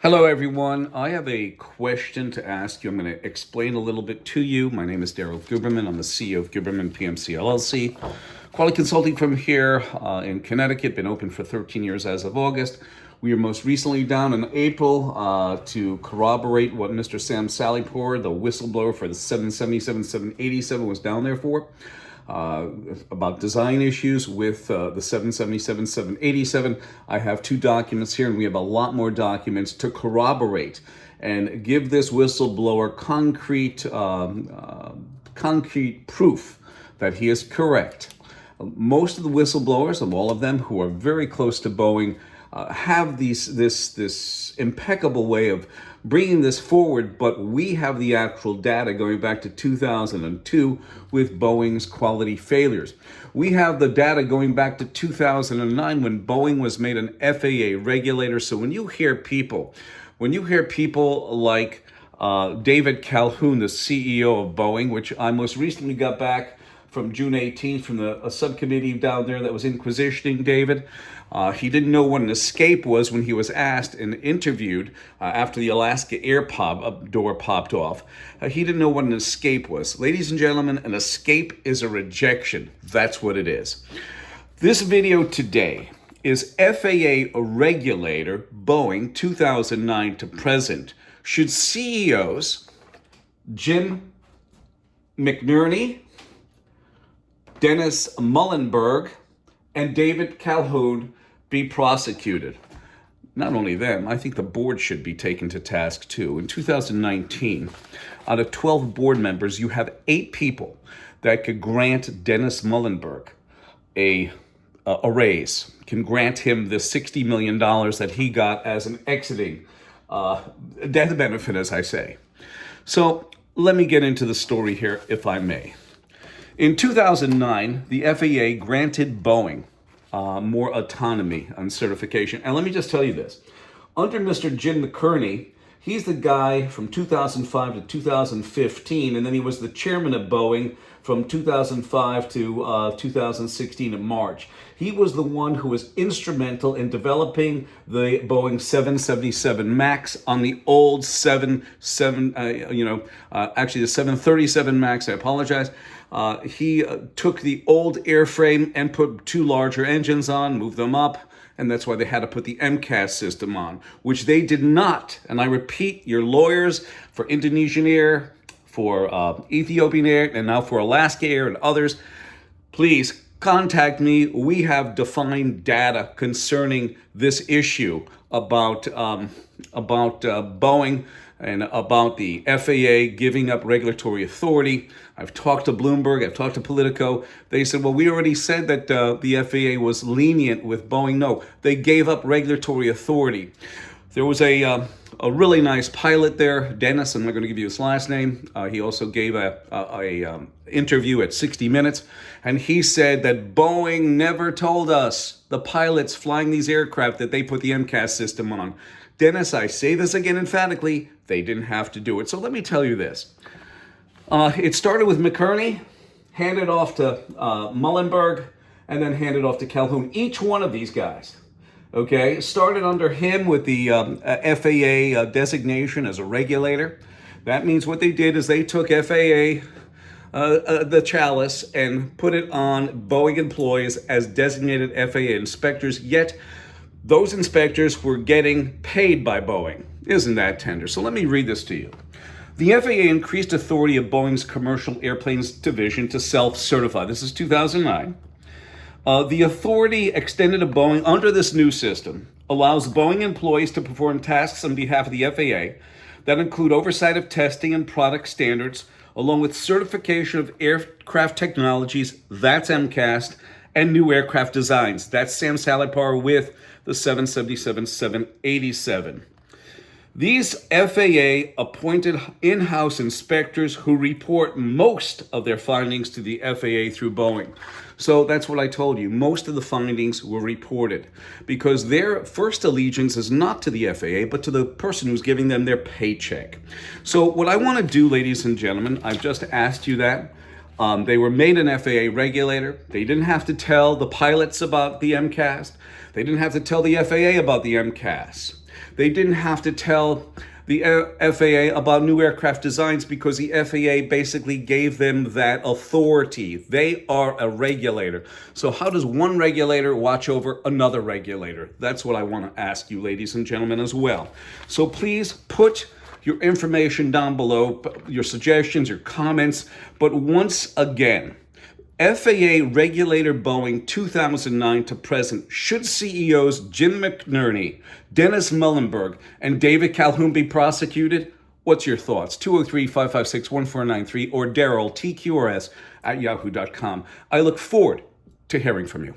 Hello, everyone. I have a question to ask you. I'm going to explain a little bit to you. My name is Daryl Guberman. I'm the CEO of Guberman PMC LLC. Quality consulting firm here in Connecticut. Been open for 13 years as of August. We were most recently down in April to corroborate what Mr. Sam Sallypour, the whistleblower for the 777, 787, was down there for. About design issues with the 777, 787. I have two documents here, and we have a lot more documents to corroborate and give this whistleblower concrete proof that he is correct. Most of the whistleblowers, of all of them who are very close to Boeing, have this impeccable way of bringing this forward, but we have the actual data going back to 2002 with Boeing's quality failures. We have the data going back to 2009 when Boeing was made an FAA regulator. So when you hear people like David Calhoun, the CEO of Boeing, which I most recently got back from June 18th from a subcommittee down there that was inquisitioning David. He didn't know what an escape was when he was asked and interviewed after the Alaska Air door popped off. He didn't know what an escape was. Ladies and gentlemen, an escape is a rejection. That's what it is. This video today is FAA regulator, Boeing, 2009 to present. Should CEOs Jim McNerny, Dennis Mullenburg, and David Calhoun be prosecuted? Not only them, I think the board should be taken to task too. In 2019, out of 12 board members, you have 8 people that could grant Dennis Mullenburg a raise, can grant him the $60 million that he got as an exiting death benefit, as I say. So let me get into the story here, if I may. In 2009, the FAA granted Boeing more autonomy on certification. And let me just tell you this. Under Mr. Jim McNerny, he's the guy from 2005 to 2015, and then he was the chairman of Boeing from 2005 to 2016 in March. He was the one who was instrumental in developing the Boeing 777 MAX on the old actually the 737 MAX, I apologize. He took the old airframe and put 2 larger engines on, moved them up, and that's why they had to put the MCAS system on, which they did not. And I repeat, your lawyers for Indonesian Air, for Ethiopian Air, and now for Alaska Air and others, please contact me. We have defined data concerning this issue about Boeing and about the FAA giving up regulatory authority. I've talked to Bloomberg, I've talked to Politico. They said, well, we already said that the FAA was lenient with Boeing. No, they gave up regulatory authority. There was a really nice pilot there, Dennis. I'm not going to give you his last name. He also gave a interview at 60 Minutes, and he said that Boeing never told us, the pilots flying these aircraft, that they put the MCAS system on. Dennis, I say this again emphatically, they didn't have to do it. So let me tell you this. It started with McNerny, handed off to Mullenburg, and then handed off to Calhoun. Each one of these guys, okay, started under him with the FAA designation as a regulator. That means what they did is they took FAA, the chalice, and put it on Boeing employees as designated FAA inspectors, yet those inspectors were getting paid by Boeing. Isn't that tender? So let me read this to you. The FAA increased authority of Boeing's commercial airplanes division to self-certify. This is 2009. The authority extended to Boeing under this new system allows Boeing employees to perform tasks on behalf of the FAA that include oversight of testing and product standards, along with certification of aircraft technologies, that's MCAS, and new aircraft designs. That's Sam Sallypour with the 777, 787. These FAA appointed in-house inspectors who report most of their findings to the FAA through Boeing. So that's what I told you. Most of the findings were reported because their first allegiance is not to the FAA, but to the person who's giving them their paycheck. So what I want to do, ladies and gentlemen, I've just asked you that. They were made an FAA regulator. They didn't have to tell the pilots about the MCAS. They didn't have to tell the FAA about the MCAS. They didn't have to tell the FAA about new aircraft designs because the FAA basically gave them that authority. They are a regulator. So how does one regulator watch over another regulator? That's what I want to ask you, ladies and gentlemen, as well. So please put your information down below, your suggestions, your comments. But once again, FAA Regulator Boeing 2009 to present, should CEOs Jim McNerny, Dennis Mullenburg, and David Calhoun be prosecuted? What's your thoughts? 203-556-1493 or Daryl, TQRS, @yahoo.com. I look forward to hearing from you.